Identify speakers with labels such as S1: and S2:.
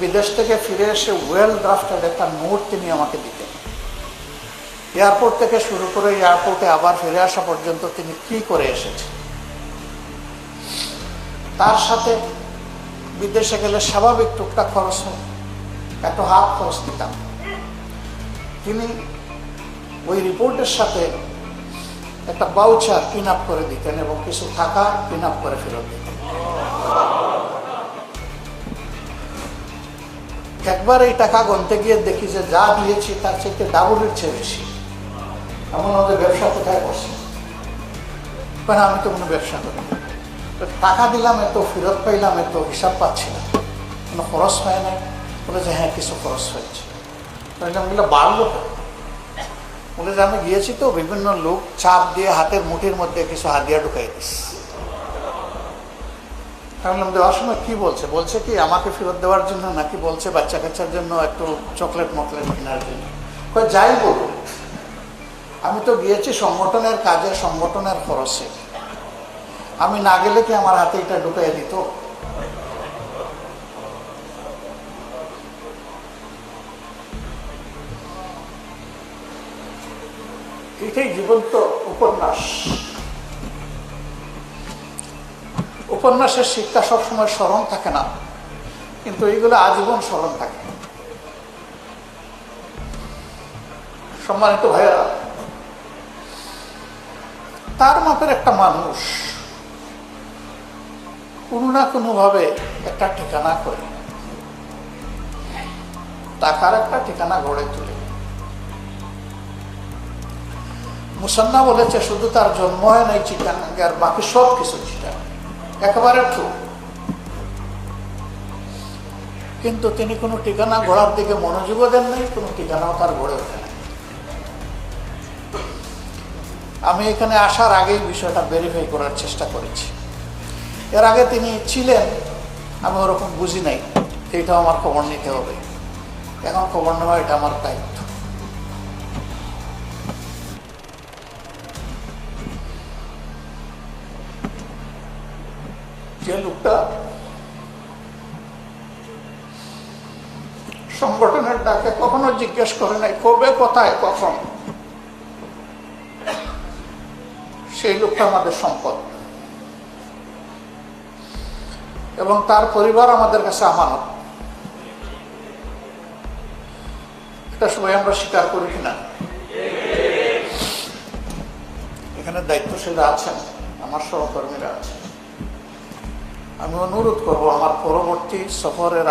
S1: বিদেশ থেকে ফিরে এসে ওয়েল ড্রাফটেড একটা নোট তিনি আমাকে দিতেন। এয়ারপোর্ট থেকে শুরু করে এয়ারপোর্টে আবার ফিরে আসা পর্যন্ত তিনি কি করে এসেছেন। তার সাথে বিদেশে গেলে স্বাভাবিক টুকটাক খরচ হয়, একটা হাত খরচ দিতাম। তিনি ওই রিপোর্টের সাথে একটা বাউচার পিন আপ করে দিতেন এবং কিছু টাকা পিন আপ করে ফেরত দিতেন। একবার এই টাকা গণতে গিয়ে দেখি যে যা দিয়েছি তার চেয়ে ডাবলের চেয়ে বেশি। এমন আমাদের ব্যবসা কোথায় করছে, কারণ আমি তো কোনো ব্যবসা করি, টাকা দিলাম এত, ফেরত পাইলাম এত, হিসাব পাচ্ছি না, কোনো খরচ হয় নাই। বলে যে হ্যাঁ কিছু খরচ হয়েছে। বললাম বাড়লো, বলে যে আমি গিয়েছি তো বিভিন্ন লোক চাপ দিয়ে হাতের মুঠির মধ্যে কিছু হাদিয়া ঢুকাই দিস। আমি বললাম দেওয়ার সময় কি বলছে? বলছে কি আমাকে ফেরত দেওয়ার জন্য, নাকি বলছে বাচ্চা কাচ্চার জন্য একটু চকলেট মকলেট কেনার জন্য? যাই বলুন, আমি তো গিয়েছি সংগঠনের কাজে, সংগঠনের খরচে, আমি না গেলে কি আমার হাতে এটা ঢুকাই দিত? এটাই জীবন্ত উপন্যাস। উপন্যাসের শিক্ষা সবসময় স্মরণ থাকে না, কিন্তু এইগুলো আজীবন স্মরণ থাকে। সম্মানিত ভাইয়েরা, তার মাপের একটা মানুষ কোনো না কোনোভাবে একটা ঠিকানা করে, টাকার একটা ঠিকানা গড়ে তোলে। মুসান্না বলেছে শুধু তার জন্ম হয় নাই চিটাগাঙ্গে, আর বাকি সব কিছু চিটাগাঙ্গে, একেবারে ঠিক। কিন্তু তিনি কোনো ঠিকানা গড়ার দিকে মনোযোগও দেন নাই, কোনো ঠিকানাও তার গড়ে ওঠে নাই। আমি এখানে আসার আগেই বিষয়টা ভেরিফাই করার চেষ্টা করেছি। এর আগে তিনি ছিলেন, আমি ওরকম বুঝি নাই, এইটাও আমার খবর নিতে হবে। এখন খবর নেওয়া এটা আমার দায়িত্ব। যে লোকটা সংগঠনের ডাকে কখনো জিজ্ঞেস করে নাই কবে, কোথায়, কখন, সেই লোকটা আমাদের সম্পদ এবং তার পরিবার আমাদের কাছে আমানত। এটা সবাই আমরা স্বীকার করি কিনা? এখানে দায়িত্বশীলরা আছেন, আমার সহকর্মীরা আছেন। আমি অনুরোধ করবো আমার পরবর্তী সফরের